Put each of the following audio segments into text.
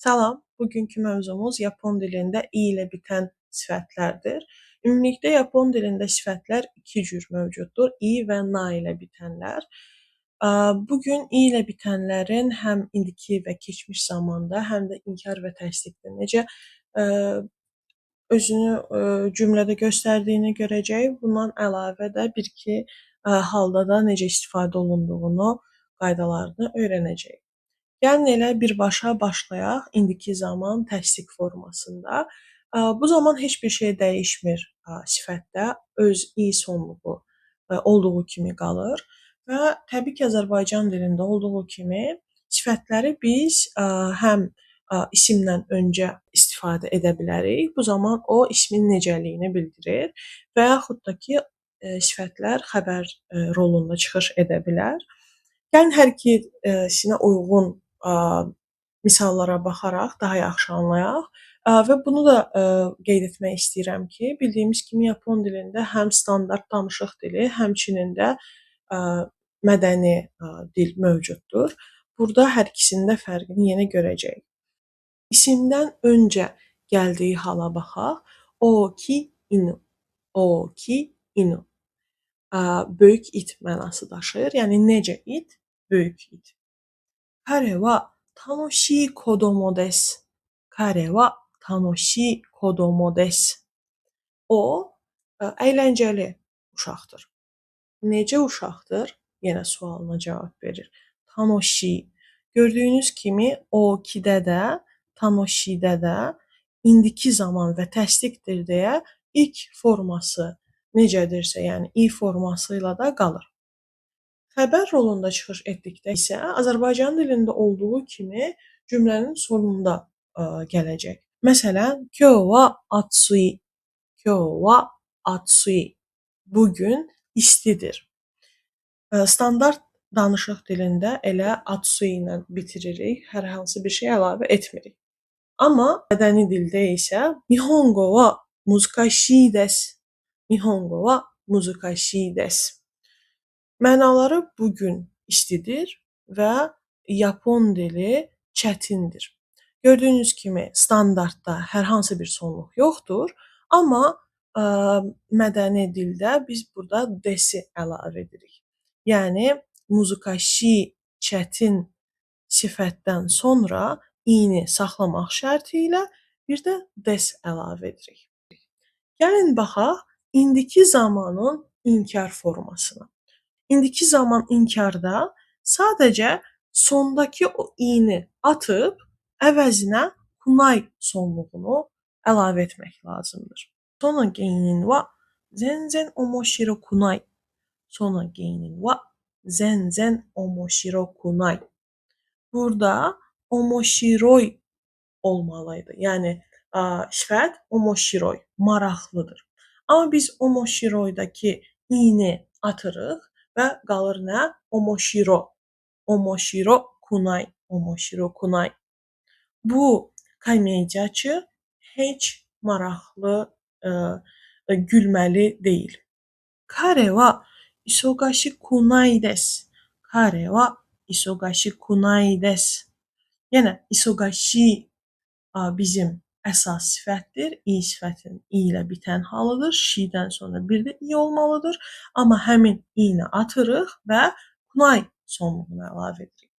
Salam, bugünkü mövzumuz Yapon dilində i ilə bitən sifətlərdir. Ümumilikdə Yapon dilində sifətlər iki cür mövcuddur: i və na ilə bitənlər. Bu gün i ilə bitənlərin həm indiki və keçmiş zamanda, həm də inkar və təsdiqdə necə özünü cümlədə göstərdiyini görəcəyik. Bundan əlavə də bir-iki halda da necə istifadə olunduğunu, qaydalarını öyrənəcəyik. Gəlin elə birbaşa başlayaq indiki zaman təsdiq formasında. Bu zaman heç bir şey dəyişmir sifətdə. Öz i sonluğu olduğu kimi qalır və təbii ki, Azərbaycan dilində olduğu kimi sifətləri biz həm isimdən öncə istifadə edə bilərik. Bu zaman o ismin necəliyini bildirir və yaxud da ki, sifətlər xəbər rolunda çıxış edə bilər. Gəlin hər ikisinə uyğun misallara baxaraq daha yaxşı anlayaq. Və bunu da qeyd etmək istəyirəm ki, bildiyimiz kimi Yapon dilində həm standart danışıq dili, həmçinin də mədəni dil mövcuddur. Burada hər ikisinin də fərqini yenə görəcəyik. İsimdən öncə gəldiyi hala baxaq. O ki inu. O ki inu. Böyük it mənası daşıyır. Yəni necə it? Böyük it. Kare wa tanoshii kodomo desu. Kare wa tanoshii kodomo desu. O əyləncəli uşaqdır. Necə uşaqdır? Yenə sualına cavab verir. Tanoshii. Gördüyünüz kimi o kidə də, tanoshidə də indiki zaman və təsdiqdir deyə ilk forması necədirsə, yəni i forması ilə də qalır. Xəbər rolunda çıxış etdikdə isə Azərbaycan dilində olduğu kimi cümlənin sonunda gələcək. Məsələn, kyou wa atsui. Kyou wa atsui. Bugün istidir. Standart danışıq dilində elə atsui ilə bitiririk, hər hansı bir şey əlavə etmirik. Amma mədəni dildə isə nihongo wa muzukashii desu. Nihongo wa muzukashii desu. Mənaları bugün istidir və Yapon dili çətindir. Gördüyünüz kimi standartda hər hansı bir sonluq yoxdur, amma mədəni dildə biz burada desi əlavə edirik. Yəni muzukashii çətin sifətdən sonra i-ni saxlamaq şərti ilə bir də des əlavə edirik. Gəlin baxaq indiki zamanın inkar formasına. İndiki zaman inkarda sadəcə sondakı o i-ni atıb əvəzinə kunai sonluğunu əlavə etmək lazımdır. Sona geinin wa zenzen omoshiro kunai. Sona geinin wa zenzen omoshiro kunai. Burada omoshiroi olmalıydı. Yəni sifət omoshiroi, maraqlıdır. Amma biz omoshiroidakı i-ni atırıq və qalır nə? Omoshiro. Omoshiro kunai. Omoshiro kunai. Bu komediyaçı heç maraqlı, gülməli deyil. Kare wa isogashi kunai desu. Kare wa isogashi kunai desu. Yenə isogashi bizim əsas sifətdir. I sifətin i ilə bitən halıdır. Şidən sonra bir də i olmalıdır. Amma həmin i-ni atırıq və kunai sonluğunu əlavə edirik.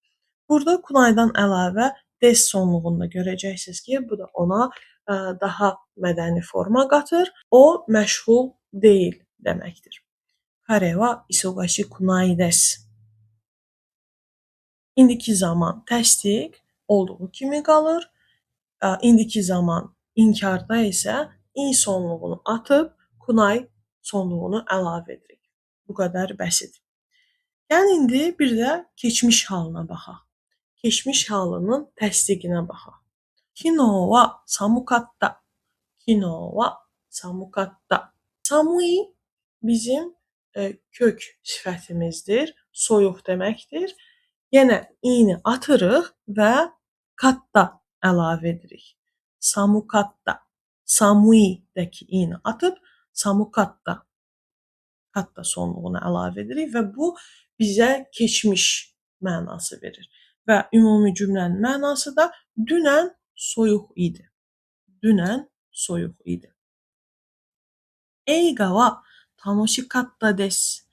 Burada kunaidan əlavə des sonluğunu da görəcəksiniz ki, bu da ona daha mədəni forma qatır. O məşğul deyil deməkdir. Kare wa isogashi kunai desu. İndiki zaman təsdiq olduğu kimi qalır. İndiki zaman inkarda isə i sonluğunu atıb kunai sonluğunu əlavə edirik. Bu qədər bəsit. Yəni indi bir də keçmiş halına baxaq. Keçmiş halının təsdiqinə baxaq. Kino wa samukatta. Kino wa samukatta. Samui bizim kök sifətimizdir, soyuq deməkdir. Yenə i-ni atırıq və katta əlavə edirik. Samukatta. Samui-dəki i-ni atıb samukatta. Katta sonluğunu əlavə edirik və bu bizə keçmiş mənası verir. Və ümumi cümlənin mənası da dünən soyuq idi. Dünən soyuq idi. Eiga wa tanoshikatta desu.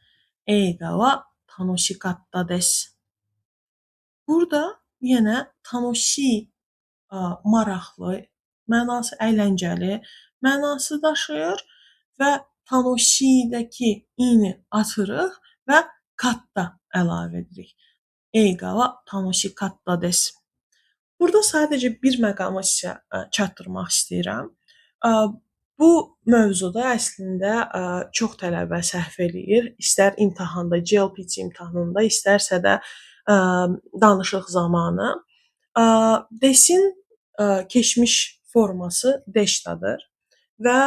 Eiga wa tanoshikatta desu. Burada yenə tanoshi maraqlı mənası, əyləncəli mənası daşıyır və tanoshidəki i-ni atırıq və katta əlavə edirik. Eiga wa tanoshikatta desu. Burada sadəcə bir məqamı sizə çatdırmaq istəyirəm. Bu mövzuda əslində çox tələbə səhv eləyir. İstər imtahanda, GLPT imtahanında, istərsə də danışıq zamanı. Desin keçmiş forması deşdadır və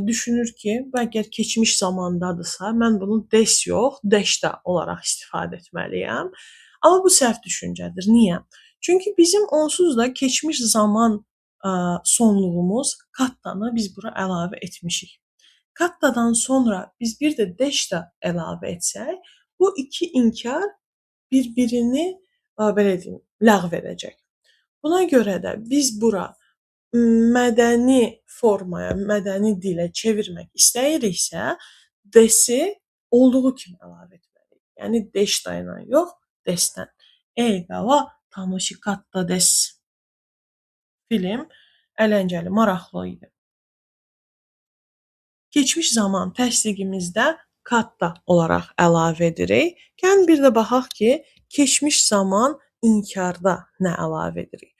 düşünür ki, əgər keçmiş zamandadırsa, mən bunu des yox, deşda olaraq istifadə etməliyəm. Amma bu səhv düşüncədir. Niyə? Çünki bizim onsuz da keçmiş zaman sonluğumuz kattanı biz bura əlavə etmişik. Kattadan sonra biz bir də deşda əlavə etsək, bu iki inkar bir-birini belə deyim, ləğv edəcək. Buna görə də biz bura mədəni formaya, mədəni dilə çevirmək istəyiriksə, desi olduğu kimi əlavə etməliyik. Yəni deşda ilə yox, desdən. Eiga wa tanoshikatta desu. Film əyləncəli, maraqlı idi. Keçmiş zaman təsdiqimizdə katta olaraq əlavə edirik. Gəlin bir də baxaq ki, keçmiş zaman inkarda nə əlavə edirik.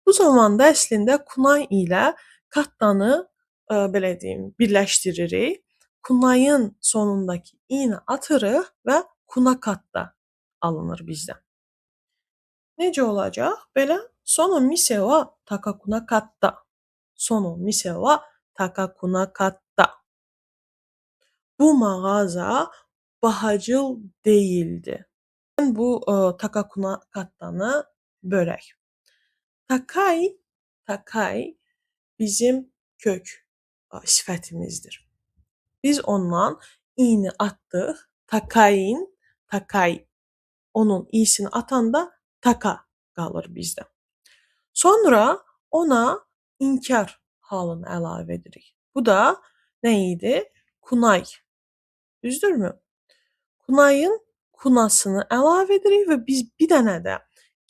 Bu zamanda əslində kunay ilə kattanı belə deyim, birləşdiririk. Kunayın sonundakı i-ni atırıq və kunakatta alınır bizdən. Necə olacaq? Belə sono mise wa takakunakatta. Sono mise wa takakunakatta. Bu mağaza bahacıl değildi. Bu takakunakattanı bölək. Takai bizim kök sifətimizdir. Biz ondan i-ni atdıq. Takai. Onun i-sini atanda taka qalır bizdə. Sonra ona inkar halını əlavə edirik. Bu da nə idi? Kunay. Düzdürmü? Kunayın kunasını əlavə edirik və biz bir dənə də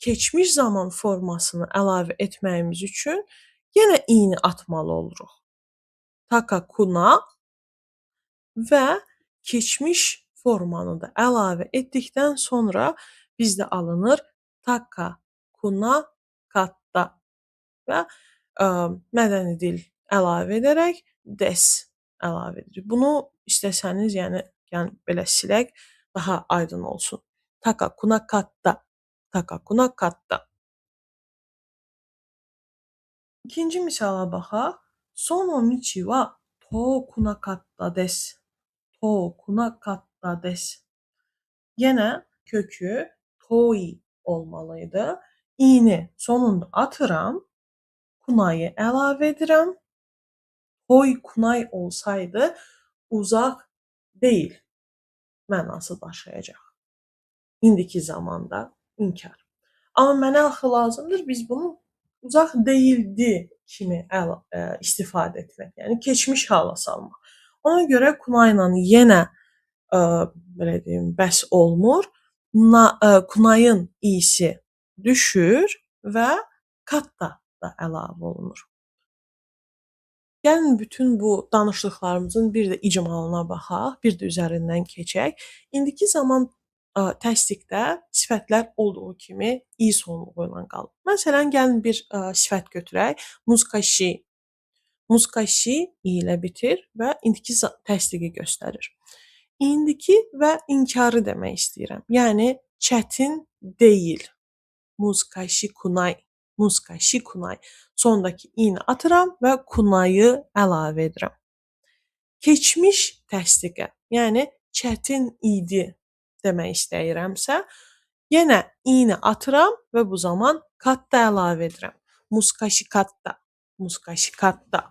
keçmiş zaman formasını əlavə etməyimiz üçün yenə i-ni atmalı oluruq. Taka kuna və keçmiş formanı da əlavə etdikdən sonra bizdə alınır taka kuna katta və mədəni dil əlavə edərək des əlavə edirik. Bunu istəsəniz, yəni belə silək, daha aydın olsun. Taka kuna katta. Taka kuna katta. İkinci misala baxaq. Sono michi wa toukunakatta desu. Toukunakatta desu. Yenə kökü toi olmalıydı. İ-ni sonunda atıram. Kunayı əlavə edirəm. Toy kunay olsaydı uzaq deyil mənası daşıyacaq. İndiki zamanda inkar. Amma mənə axı lazımdır biz bunu uzaq deyildi kimi istifadə etmək. Yəni keçmiş hala salmaq. Ona görə kuna ilə yenə belə deyim, bəs olmur. Kunayın i-si düşür və katta da əlavə olunur. Gəlin bütün bu danışdıqlarımızın bir də icmalına baxaq, bir də üzərindən keçək. İndiki zaman təsdiqdə sifətlər olduğu kimi i sonluğu ilə qalır. Məsələn, gəlin bir sifət götürək. Muzkashi. Muzkashi i ilə bitir və indiki təsdiqi göstərir. İndiki və inkarı demək istəyirəm. Yəni çətin deyil. Muzkashi kunay. Muzkashi kunay. Sondakı i-ni atıram və kunayı əlavə edirəm. Keçmiş təsdiqə, yəni çətin idi demək istəyirəmsə, yenə i-ni atıram və bu zaman katta əlavə edirəm. Muzkashi katta. Muzkashi katta.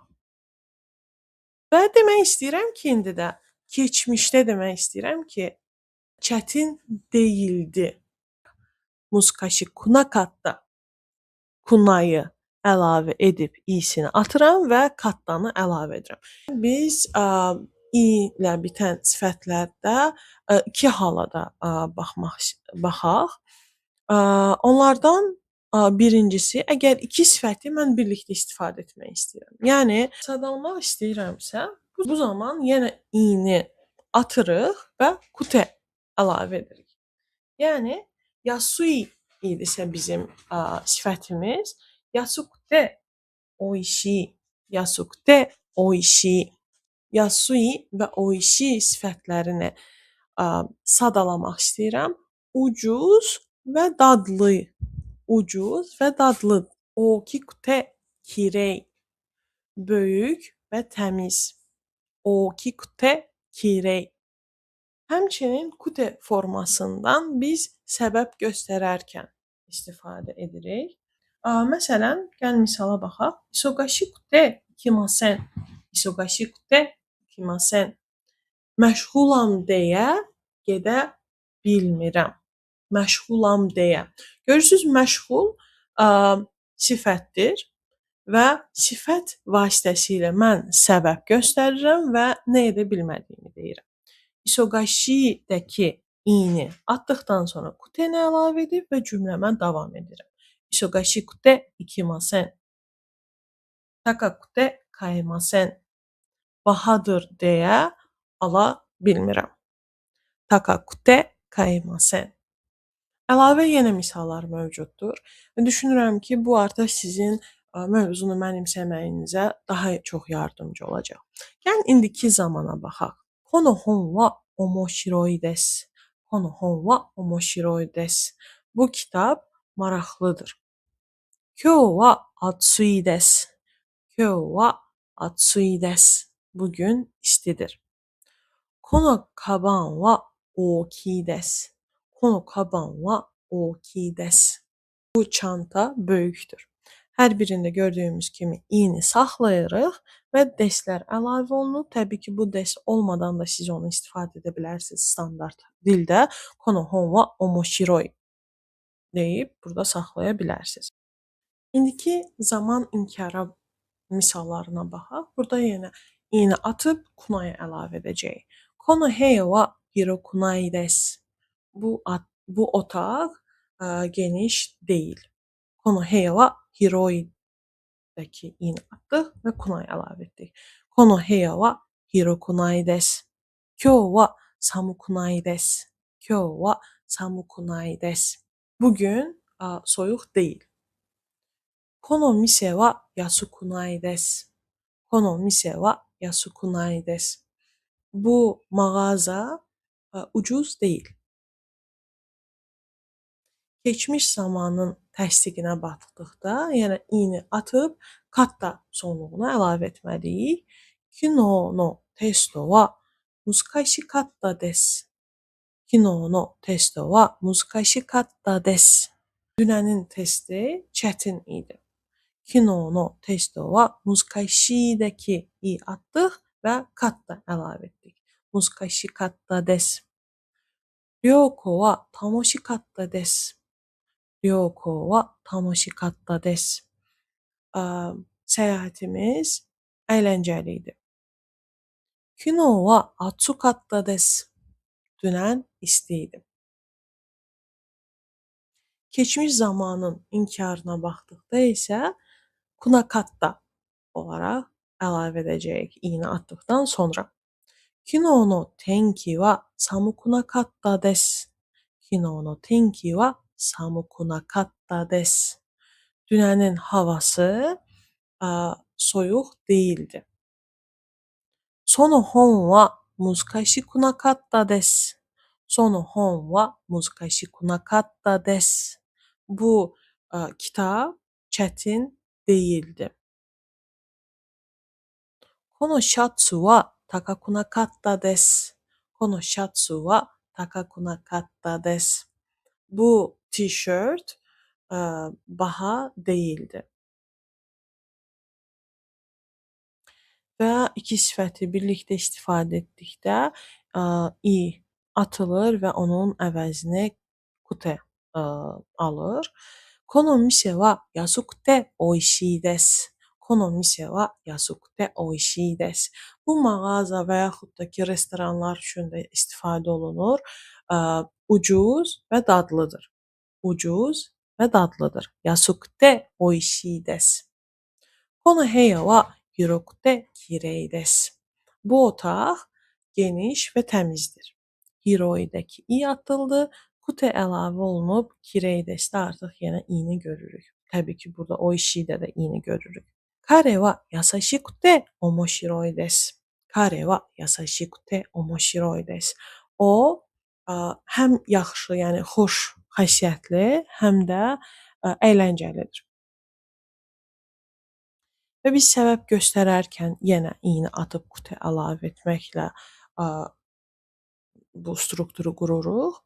Və demək istəyirəm ki, indi də keçmişdə demək istəyirəm ki, çətin deyildi. Muzkashi kunakatta. Kunayı əlavə edib i-sini atıram və kattanı əlavə edirəm. Biz i ilə bitən sifətlərdə 2 hala da baxaq. Onlardan birincisi, əgər 2 sifəti mən birlikdə istifadə etmək istəyirəm. Yəni sadalamaq istəyirəmsə, bu zaman yenə i-ni atırıq və kute əlavə edirik. Yəni yasui idisə bizim sifətimiz, yasukute oishii, yasukute oishii, yasui və oishii sifətlərini sadalamaq istəyirəm. Ucuz və dadlı, ucuz və dadlı. Ookikute kirei, böyük və təmiz. Ookikute kirei. Həmçinin kute formasından biz səbəb göstərərkən istifadə edirik. Məsələn, gəlin misala baxaq. Isogashi kute ikimasen. Isogashi kute ikimasen. Məşğulam deyə gedə bilmirəm. Məşğulam deyə. Görürsüz, məşğul sifətdir və sifət vasitəsilə mən səbəb göstərirəm və nə edə bilmədiyimi deyirəm. Isogashi-dəki i-ni atdıqdan sonra kute-ni əlavə edib və cümləmə davam edirəm. Isogashi kute ikimasen. Takakute kaimasen. Bahadır deyə ala bilmirəm. Takakute kaimasen. Əlavə yenə misallar mövcuddur. Düşünürəm ki, bu artıq sizin mövzunu mənimsəməyinizə daha çox yardımcı olacaq. Gəlin indiki zamana baxaq. Kono hon wa omoshiroi desu. Kono hon wa omoshiroi desu. Bu kitab maraqlıdır. Kyou wa atsui desu. Kyou wa atsui desu. Bugün istidir. Kono kaban wa ookii desu. Kono kaban wa ookii desu. Bu çanta böyükdür. Hər birində gördüyümüz kimi i-ni saxlayırıq və deslər əlavə olunub. Təbii ki, bu des olmadan da siz onu istifadə edə bilərsiniz standart dildə. Kono hon wa omoshiroi deyib burada saxlaya bilərsiniz. İndiki zaman inkara misallarına baxaq. Burada yenə i-ni atıb kunayı əlavə edəcəyik. Kono heya wa hirokunai desu. Bu otaq geniş deyil. Kono heya wa hiroi-dəki i-ni atdıq və kunayı əlavə etdik. Kono heya wa hirokunai desu. Kyou wa samukunai desu. Kyou wa samukunai desu. Bugün soyuq deyil. Kono mise wa yasukunai desu. Kono mise wa yasukunai desu. Bu mağaza ucuz deyil. Keçmiş zamanın təsdiqinə baxdıqda, yəni i-ni atıb katta sonluğuna əlavə etməliyik. Kino no testo wa muskashi katta desu. Kino no testo wa muskashi katta desu. Dünənin testi çətin idi. Kino no testo wa muskashi-dəki i atdıq və katta əlavə etdik. Muskashi katta desu. Ryoko wa tamoshikatta desu. Ryoko wa tamoshikatta desu. Səyahətimiz əyləncəli idi. Kino wa atsukatta desu. Dünən isti idi. Keçmiş zamanın inkarına baxdıqda isə kunakatta olaraq əlavə edəcəyik i-ni atdıqdan sonra. Kino no tenki wa samukunakatta desu. Kino no tenki wa samukunakatta desu. Dünənin havası soyuq değildi. Sono hon wa muskashi kunakatta desu. Sono hon wa muskashi kunakatta desu. Bu kitab çətin değildi. Kono shatsu wa takakunakatta desu. Kono shatsu wa takakunakatta desu. Bu tişört baha değildi. Və iki sifəti birlikdə istifadə etdikdə i atılır və onun əvəzini kute alır. この店は安くて美味しいです。この店は安くて美味しいです. Bu mağaza və yaxud da ki, restoranlar üçün də istifadə olunur. Ucuz və dadlıdır. Ucuz və dadlıdır. 安くて美味しいです。この部屋は広くて綺麗です. Bu otaq geniş və təmizdir. Hiroidəki i atıldı. Kute əlavə olunub. Kireydəsdə artıq yenə i-ni görürük. Təbii ki, burada o işidə də i-ni görürük. Kare wa yasashikute omoshiroi desu. Kare wa yasashikute omoshiroi desu. O həm yaxşı, yəni xoş xasiyyətli, həm də əyləncəlidir. Və biz səbəb göstərərkən yenə i-ni atıb kute əlavə etməklə bu strukturu qururuq.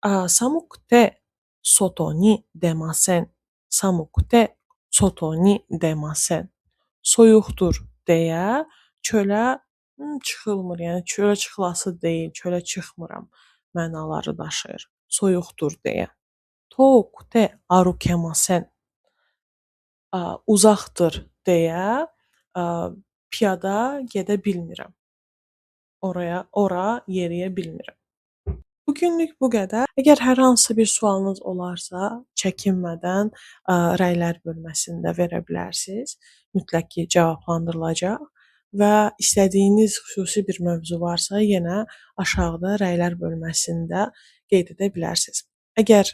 寒くて外に出ません. 寒くて外に出ません. Soyuqdur deyə çölə çıxılmır. Yəni çölə çıxılası deyil, çölə çıxmıram mənaları daşıyır. Soyuqdur deyə. 遠くて歩けません. Uzaqdır deyə piyada gedə bilmirəm. Ora yeriyə bilmirəm. Bugünlük bu qədər. Əgər hər hansı bir sualınız olarsa, çəkinmədən rəylər bölməsində verə bilərsiniz. Mütləq ki, cavablandırılacaq və istədiyiniz xüsusi bir mövzu varsa, yenə aşağıda rəylər bölməsində qeyd edə bilərsiniz. Əgər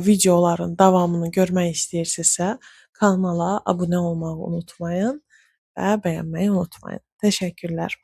videoların davamını görmək istəyirsinizsə, kanala abunə olmağı unutmayın və bəyənməyi unutmayın. Təşəkkürlər.